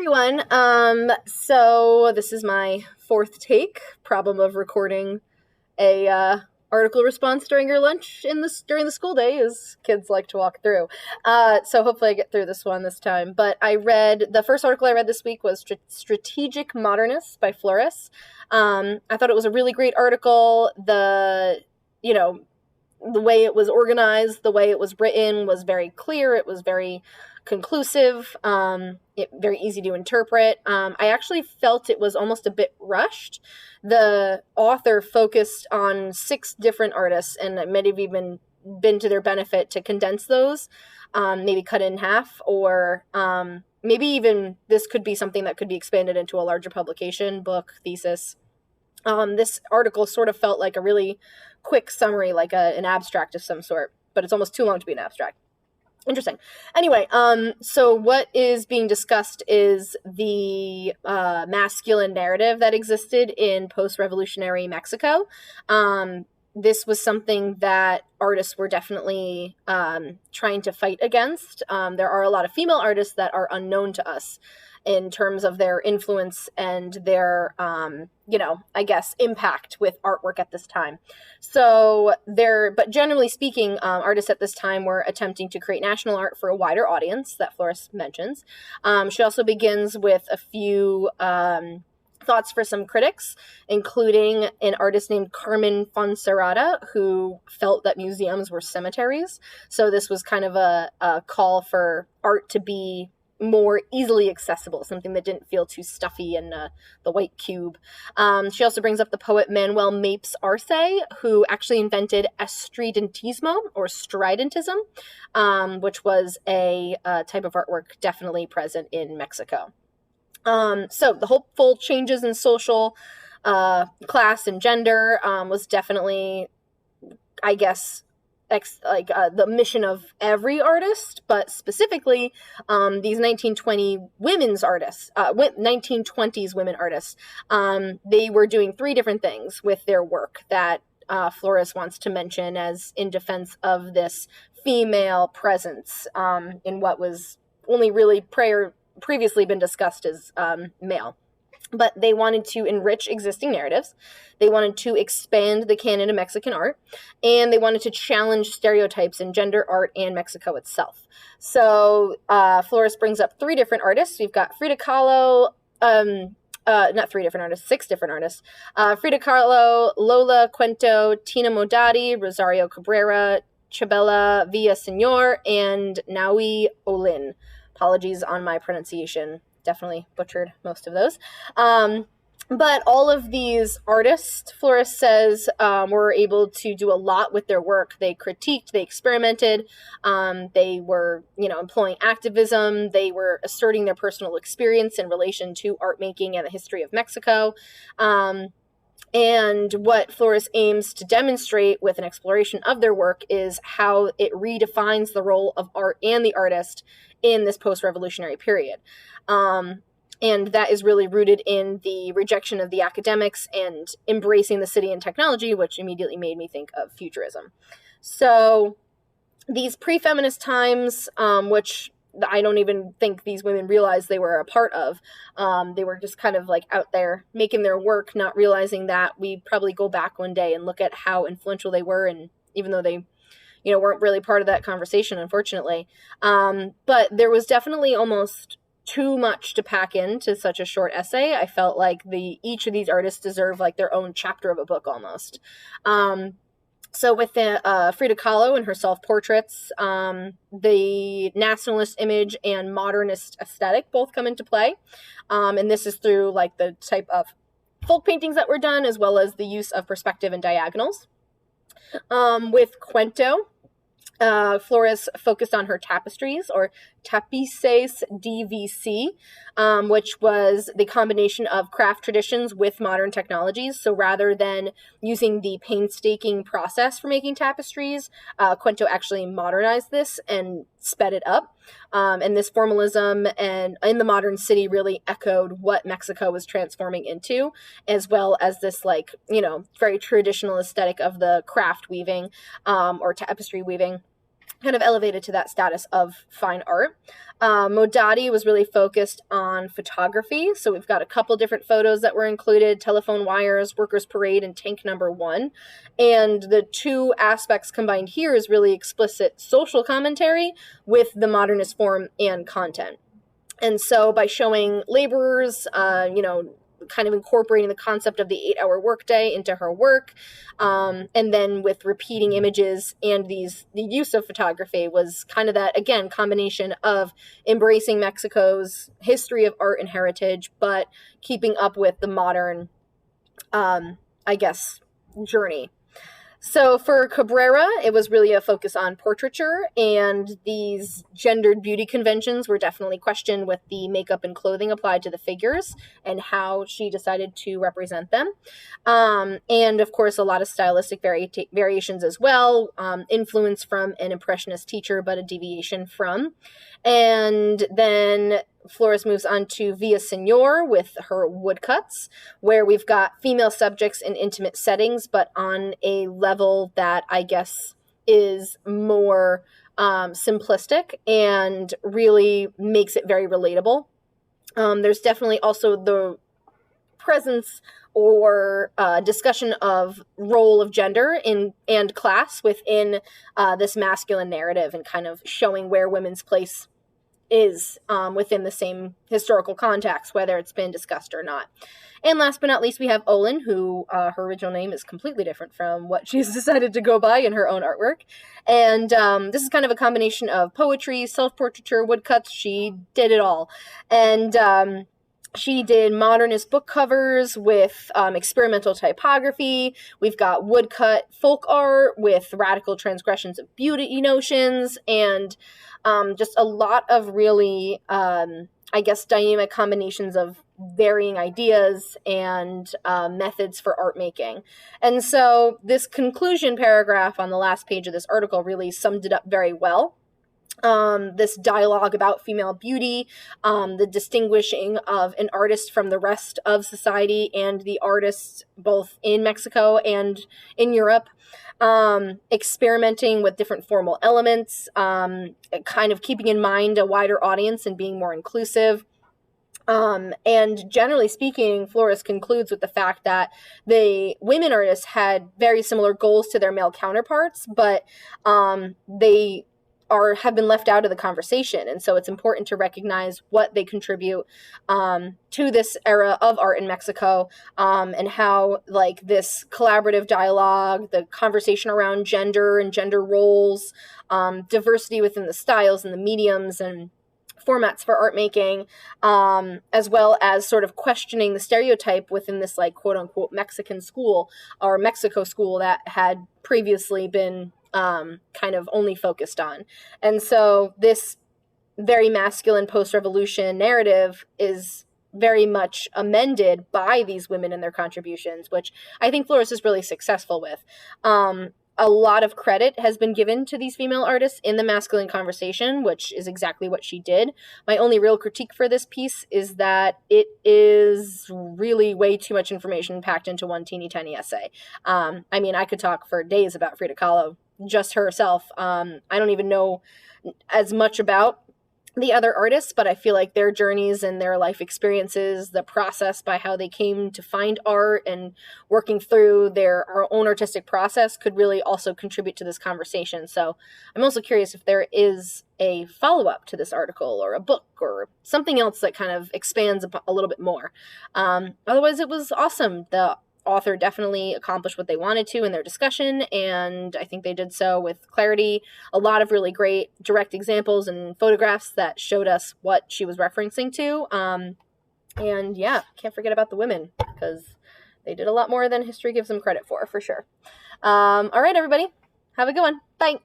everyone. So this is my fourth take. Problem of recording a article response during your lunch during the school day is kids like to walk through. So hopefully I get through this one this time. But the first article I read this week was Strategic Modernists by Flores. I thought it was a really great article. The way it was organized, the way it was written was very clear. It was very conclusive, very easy to interpret. I actually felt it was almost a bit rushed. The author focused on 6 different artists, and it may have even been to their benefit to condense those, maybe cut it in half, or maybe even this could be something that could be expanded into a larger publication, book, thesis. This article sort of felt like a really quick summary, like an abstract of some sort, but it's almost too long to be an abstract. Interesting. Anyway, so what is being discussed is the masculine narrative that existed in post-revolutionary Mexico. This was something that artists were definitely trying to fight against. There are a lot of female artists that are unknown to us in terms of their influence and their, impact with artwork at this time. But generally speaking, artists at this time were attempting to create national art for a wider audience that Flores mentions. She also begins with a few thoughts for some critics, including an artist named Carmen Fonserrada, who felt that museums were cemeteries. So this was kind of a call for art to be more easily accessible, something that didn't feel too stuffy in the white cube. She also brings up the poet Manuel Mapes Arce, who actually invented estridentismo, or stridentism, which was a type of artwork definitely present in Mexico. So the hopeful changes in social class and gender was definitely, I guess, the mission of every artist, but specifically these 1920 women's artists, 1920s women artists. They were doing 3 different things with their work that Flores wants to mention as in defense of this female presence in what was only really previously been discussed as male. But they wanted to enrich existing narratives, they wanted to expand the canon of Mexican art, and they wanted to challenge stereotypes in gender, art, and Mexico itself. So Flores brings up 3 different artists. We've got Frida Kahlo, not 3 different artists, 6 different artists. Frida Kahlo, Lola Cuento, Tina Modotti, Rosario Cabrera, Chabela Villaseñor, and Naui Olin. Apologies on my pronunciation. Definitely butchered most of those. But all of these artists, Flores says, were able to do a lot with their work. They critiqued, they experimented, they were, employing activism, they were asserting their personal experience in relation to art making and the history of Mexico. And what Flores aims to demonstrate with an exploration of their work is how it redefines the role of art and the artist in this post-revolutionary period. And that is really rooted in the rejection of the academics and embracing the city and technology, which immediately made me think of futurism. So these pre-feminist times, which I don't even think these women realized they were a part of. They were just kind of like out there making their work, not realizing that we'd probably go back one day and look at how influential they were. And even though they, weren't really part of that conversation, unfortunately. But there was definitely almost too much to pack into such a short essay. I felt like each of these artists deserve like their own chapter of a book almost. So with Frida Kahlo and her self-portraits, the nationalist image and modernist aesthetic both come into play. And this is through like the type of folk paintings that were done, as well as the use of perspective and diagonals. With Cuento, Flores focused on her tapestries, or tapices DVC, which was the combination of craft traditions with modern technologies. So rather than using the painstaking process for making tapestries, Cuento actually modernized this and sped it up. And this formalism and in the modern city really echoed what Mexico was transforming into, as well as this very traditional aesthetic of the craft weaving or tapestry weaving. kind of elevated to that status of fine art. Modati was really focused on photography. So we've got a couple different photos that were included: Telephone Wires, Workers' Parade, and Tank Number 1. And the two aspects combined here is really explicit social commentary with the modernist form and content. And so by showing laborers, kind of incorporating the concept of the 8-hour workday into her work, and then with repeating images and the use of photography was kind of that, again, combination of embracing Mexico's history of art and heritage, but keeping up with the modern, journey. So for Cabrera, it was really a focus on portraiture, and these gendered beauty conventions were definitely questioned with the makeup and clothing applied to the figures and how she decided to represent them. And of course, a lot of stylistic variations as well, influence from an Impressionist teacher, but a deviation from. And then Flores moves on to Villaseñor with her woodcuts, where we've got female subjects in intimate settings, but on a level that I guess is more simplistic and really makes it very relatable. There's definitely also the presence or discussion of role of gender and class within this masculine narrative, and kind of showing where women's place is within the same historical context, whether it's been discussed or not. And last but not least, we have Olin, who her original name is completely different from what she's decided to go by in her own artwork. And this is kind of a combination of poetry, self-portraiture, woodcuts. She did it all. And she did modernist book covers with experimental typography. We've got woodcut folk art with radical transgressions of beauty notions, and just a lot of really, dynamic combinations of varying ideas and methods for art making. And so this conclusion paragraph on the last page of this article really summed it up very well. This dialogue about female beauty, the distinguishing of an artist from the rest of society and the artists both in Mexico and in Europe, experimenting with different formal elements, kind of keeping in mind a wider audience and being more inclusive. And generally speaking, Flores concludes with the fact that the women artists had very similar goals to their male counterparts, but they have been left out of the conversation. And so it's important to recognize what they contribute to this era of art in Mexico, and how this collaborative dialogue, the conversation around gender and gender roles, diversity within the styles and the mediums and formats for art making, as well as sort of questioning the stereotype within this quote unquote Mexican school or Mexico school that had previously been kind of only focused on. And so this very masculine post-revolution narrative is very much amended by these women and their contributions, which I think Flores is really successful with. A lot of credit has been given to these female artists in the masculine conversation, which is exactly what she did. My only real critique for this piece is that it is really way too much information packed into one teeny tiny essay. I could talk for days about Frida Kahlo, just herself. I don't even know as much about the other artists, but I feel like their journeys and their life experiences, the process by how they came to find art and working through their own artistic process could really also contribute to this conversation. So I'm also curious if there is a follow-up to this article or a book or something else that kind of expands a little bit more. Otherwise, it was awesome. The author definitely accomplished what they wanted to in their discussion, and I think they did so with clarity. A lot of really great direct examples and photographs that showed us what she was referencing to. And yeah, can't forget about the women, because they did a lot more than history gives them credit for sure. All right, everybody. Have a good one. Bye.